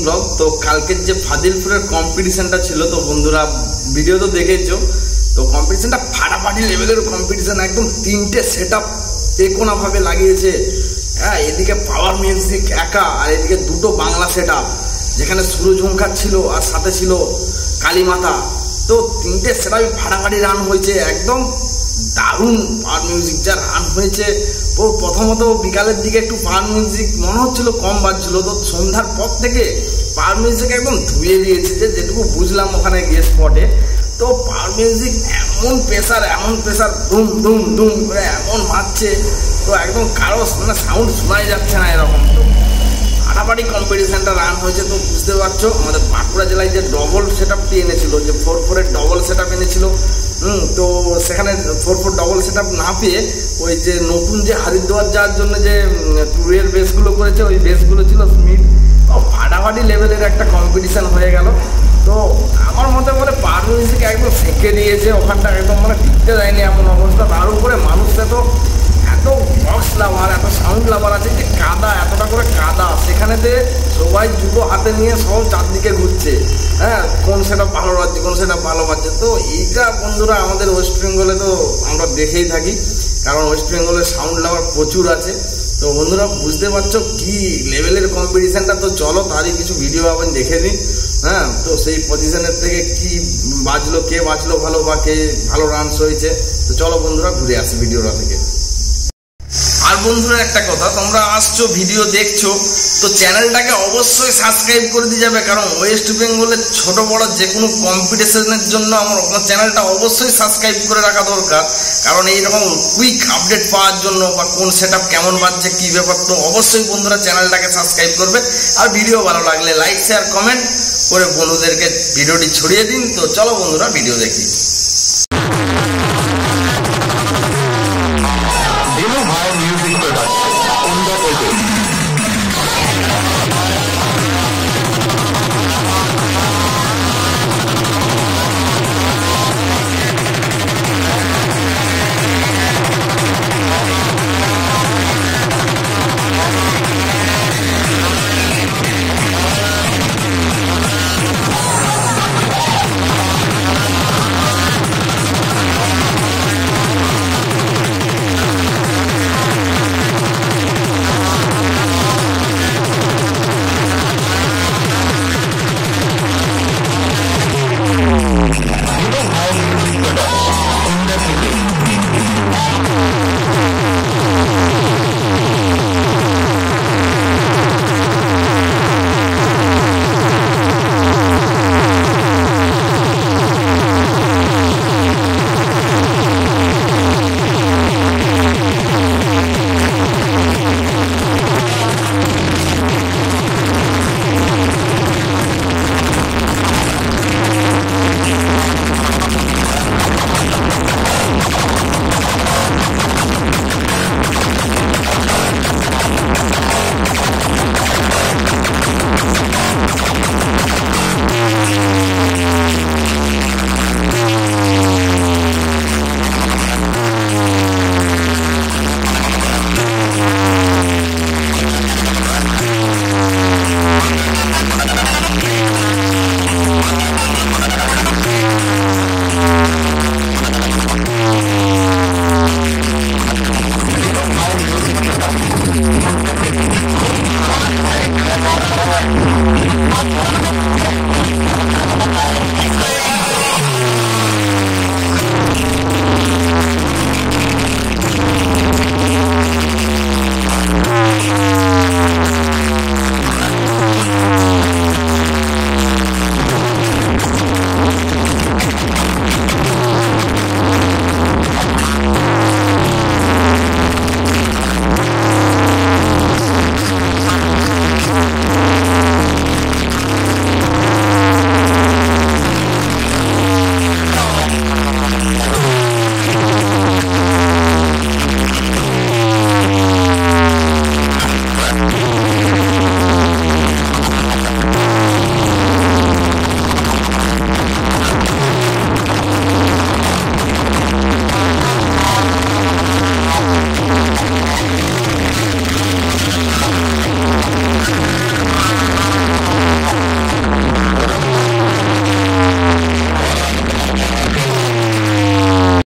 Blog. তো কালকের যে ফাজিলপুরের কম্পিটিশনটা ছিল, তো বন্ধুরা ভিডিও তো দেখেছো, তো কম্পিটিশনটা ফাটাফাটি লেভেলের কম্পিটিশন, একদম 3টে সেট আপ একোনাভাবে লাগিয়েছে। হ্যাঁ, এদিকে পাওয়ার মিউজিক একা, আর এদিকে 2টো বাংলা সেট আপ, যেখানে সুরঝঙ্কার ছিল আর সাথে ছিল কালীমাতা। তো 3টে সেট আপই ফাটাফাটি রান হয়েছে, একদম দারুণ পাওয়ার মিউজিক যা রান হয়েছে। ও প্রথমত বিকালের দিকে একটু পাওয়ার মিউজিক মনে হচ্ছিল কম বাজছিল, তো সন্ধ্যার পর থেকে পাওয়ার মিউজিক একদম ধুয়ে দিয়েছে, যেটুকু বুঝলাম ওখানে গিয়ে স্পটে। তো পাওয়ার মিউজিক এমন প্রেসার ধুম ধুম ধুম করে এমন মারছে, তো একদম কারো মানে সাউন্ড শোনাই যাচ্ছে না এরকম। তো ফাটাফাটি কম্পিটিশনটা রান হয়েছে। তো বুঝতে পারছো আমাদের বাঁকুড়া জেলায় যে ডবল সেট আপটি এনেছিল, যে 4/4-এর ডবল সেট আপ এনেছিল, তো সেখানে 4/4 ডবল সেট আপ না পেয়ে ওই যে নতুন যে হরিদ্বার যাওয়ার জন্য যে ট্যুরের বেসগুলো করেছে, ওই বেসগুলো ছিল স্মিথ। তো ফাটাফাটি লেভেলের একটা কম্পিটিশান হয়ে গেল। তো আমার মতে বলে পাওয়ার মিউজিক একদম ফেঁকে দিয়েছে ওখানটা, একদম মানে টিকতে দেয়নি এমন অবস্থা। তার উপরে মানুষটা তো এত বক্স লাভার, এত সাউন্ড লাভার আছে, যে কাদা, এতটা করে কাদা, সেখানেতে সবাই জুতো হাতে নিয়ে সব চারদিকে ঘুরছে। হ্যাঁ, কোন সেটা ভালো বাজছে, কোন সেটা ভালো বাজছে। তো এইটা বন্ধুরা আমাদের ওয়েস্ট বেঙ্গলে তো আমরা দেখেই থাকি, কারণ ওয়েস্ট বেঙ্গলে সাউন্ড লাভার প্রচুর আছে। তো বন্ধুরা বুঝতে পারছো কি লেভেলের কম্পিটিশানটা। তো চলো তারই কিছু ভিডিও আবার দেখে নিই। হ্যাঁ, তো সেই পজিশনের থেকে কি বাজলো, কে বাজলো ভালো, বা কে ভালো রানস হয়েছে। তো চলো বন্ধুরা ঘুরে আসি ভিডিওটা থেকে। আর বন্ধুরা একটা কথা, তোমরা আসছো ভিডিও দেখছো, তো চ্যানেলটাকে অবশ্যই সাবস্ক্রাইব করে দিয়ে যাবে, কারণ ওয়েস্ট বেঙ্গলের ছোট বড় যে কোনো কম্পিটিশনের জন্য আমার চ্যানেলটা অবশ্যই সাবস্ক্রাইব করে রাখা দরকার। কারণ এইরকম কুইক আপডেট পাওয়ার জন্য, বা কোন সেট আপ কেমন বাজছে কী ব্যাপার, তো অবশ্যই বন্ধুরা চ্যানেলটাকে সাবস্ক্রাইব করবে। আর ভিডিও ভালো লাগলে লাইক শেয়ার কমেন্ট করে বন্ধুদেরকে ভিডিওটি ছড়িয়ে দিন। তো চলো বন্ধুরা ভিডিও দেখি।